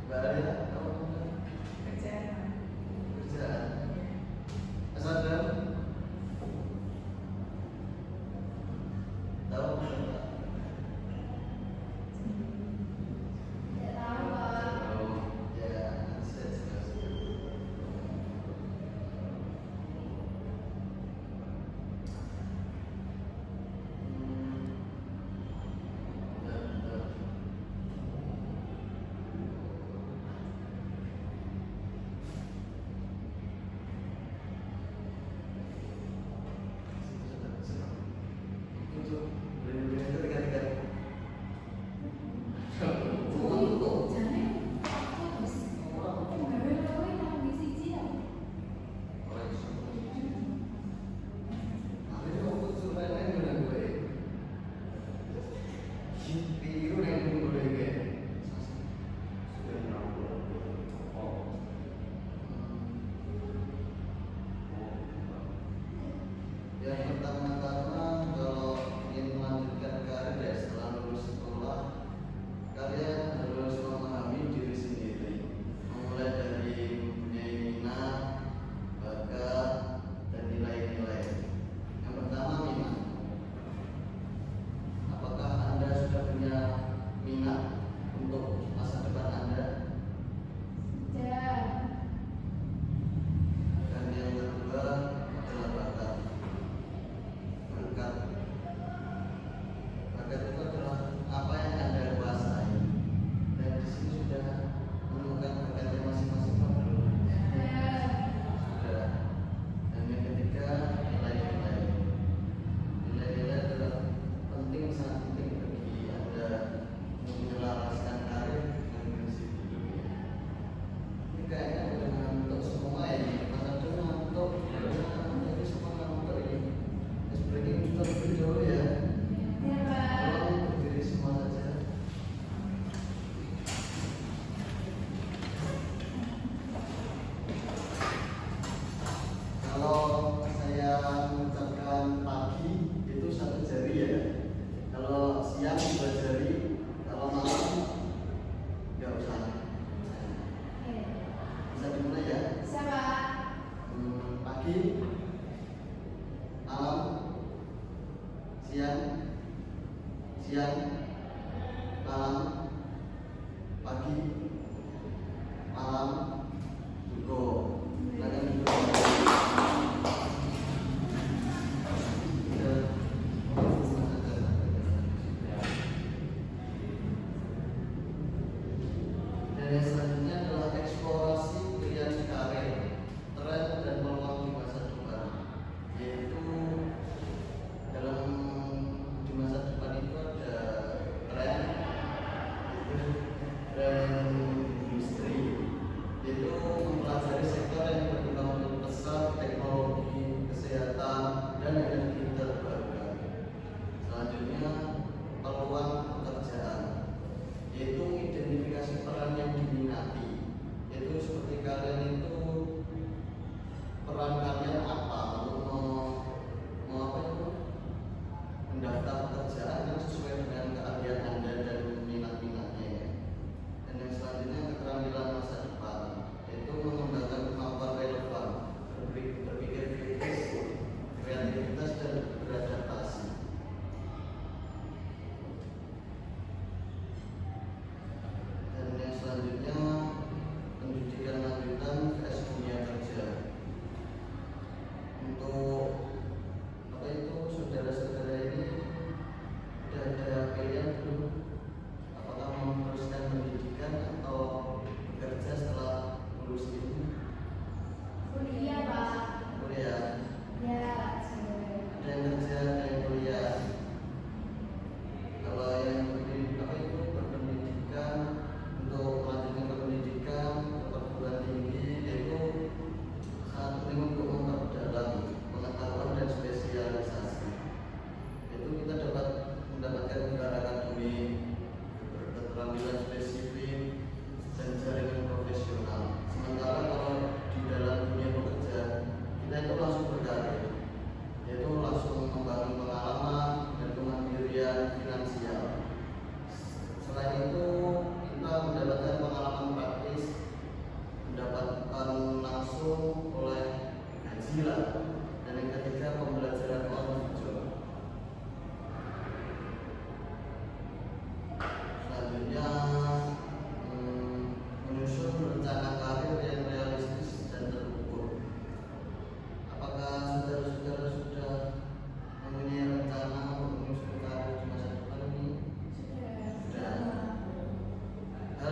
Enggak ada ya? Kamu Kerjaan. kerjaan. Sadar? Tahu enggak? Tidak tahu, Pak. Tahu. Ya, nanti saya jelaskan. Bentar. Jangan fokus. Gawe-gawe nang di siji ya. Yang pertama-tama kalau ingin melanjutkan karir ya setelah lulus sekolah, kalian harus memahami diri sendiri, memulai dari mempunyai minat, bakat, dan nilai-nilai. Yang pertama minat. Apakah Anda sudah punya minat untuk masa depan Anda? Sudah. Dan yang kedua adalah bakat. Bakat. Bakat itu adalah apa yang Anda kuasai. Dan di sini sudah menemukan bakatnya masing-masing Pak belum? Sudah. Dan yang ketiga nilai-nilai. Nilai-nilai adalah penting, sangat penting bagi Anda menyelaraskan karir dengan prinsip hidup ya. Ini kayaknya udah ngantuk semua ya, Mas Abdul ngantuk, jadi semua ngantuk ini. Terus breaking kita lebih dulu ya. Ya, Pak. Tolong berdiri semua saja. Kalau saya mengucapkan pagi itu satu jari ya. Kalau siang dua jari, kalau malam nggak usah. Bisa dimulai ya. Bisa, Pak. Pagi, malam, siang, malam, pagi, malam, cukup. Silakan duduk. Dan yang selanjutnya adalah eksplorasi pilihan karir, tren dan peluang di masa depan. Yaitu dalam di masa depan itu ada tren, itu tren industri, yaitu mempelajari sektor yang berkembang untuk pesat, teknologi, kesehatan, dan energi terbarukan. Selanjutnya peluang pekerjaan, yaitu identifikasi peran yang diminati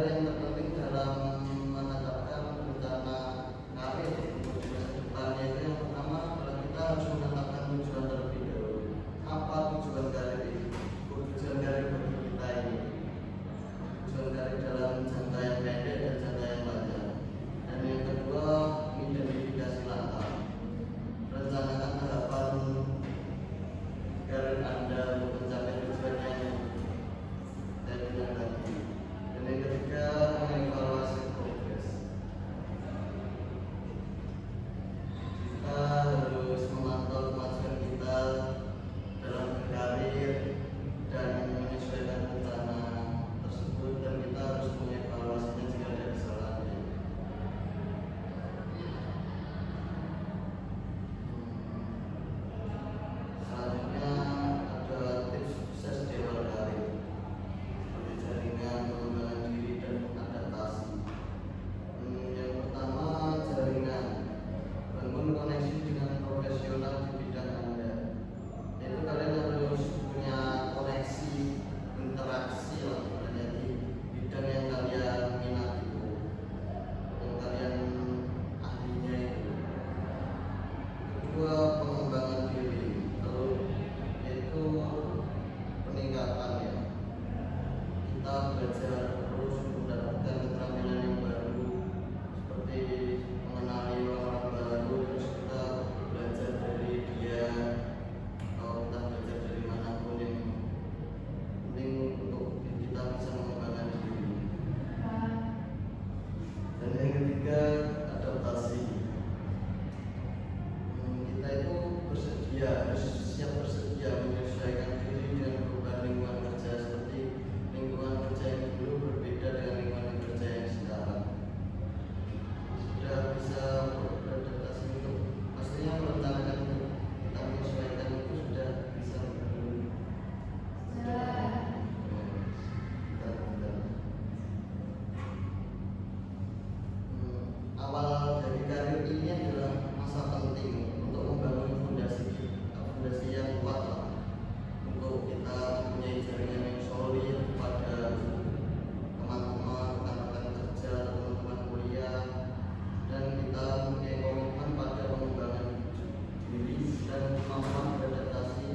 hal yang terpenting dalam menetapkan rencana karir untuk di masa depannya itu yang pertama adalah kita harus menetapkan tujuan terlebih dahulu. Apa tujuan karir ini? Tujuan karir bagi kita ini. Tujuan karir dalam jangka yang pendek dan jangka yang panjang. Dan yang kedua, identifikasi langkah. Rencanakan tahapan karir Anda untuk mencapai tujuan yang saya bilang tadi. Dan yang ketiga, mengevaluasi progres. Kita harus memantau kemajuan kita dalam berkarir dan menyesuaikan rencana tersebut, dan kita harus mengevaluasinya jika ada kesalahannya. Selanjutnya ada tips sukses di awal karir, seperti jaringan, pengembangan diri, dan adaptasi. Yang pertama, jaringan. Bangun koneksi dengan profesional di bidang Anda. Itu kalian harus punya koneksi, interaksi lah sebenarnya di bidang yang kalian minat itu, yang kalian ahlinya itu. Kedua, pengembangan diri. Lalu itu peningkatan ya. Kita belajar terus untuk mendapatkan keterampilan yang baru, seperti mengenali orang-orang baru, terus kita belajar dari dia, atau kita belajar dari manapun. Yang penting untuk kita bisa mengembangkan diri. Dan yang ketiga, adaptasi. Kita itu harus siap bersedia menyesuaikan diri dengan perubahan lingkungan kerja, seperti lingkungan kerja yang dulu berbeda dengan lingkungan kerja yang sekarang. Sudah bisa beradaptasi untuk pastinya merencanakan untuk kita menyesuaikan itu sudah bisa belum? Awal dari karir ini adalah masa penting untuk membangun fondasi yang kuat lah, untuk kita mempunyai jaringan yang solid pada teman-teman, rekan-rekan kerja, teman-teman kuliah, dan kita mempunyai komitmen pada pengembangan diri dan kemampuan beradaptasi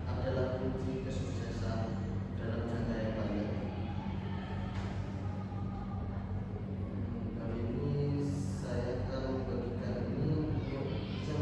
adalah kunci kesuksesan dalam jangka yang panjang. Kali ini saya akan membagikan ini untuk bisa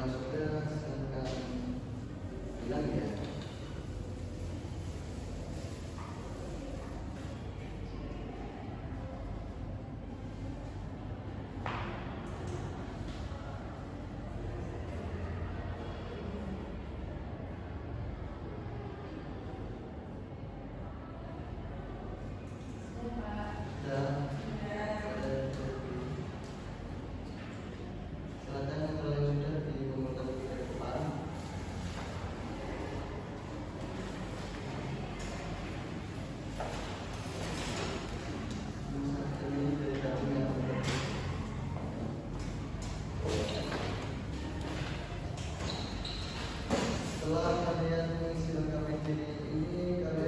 Kalau sudah silakan bilang ya. Dan silakan kalau yang sudah dikumpulkan di depan. Ini dari kami yang setelah kalian mengisi lengkap ini, kalian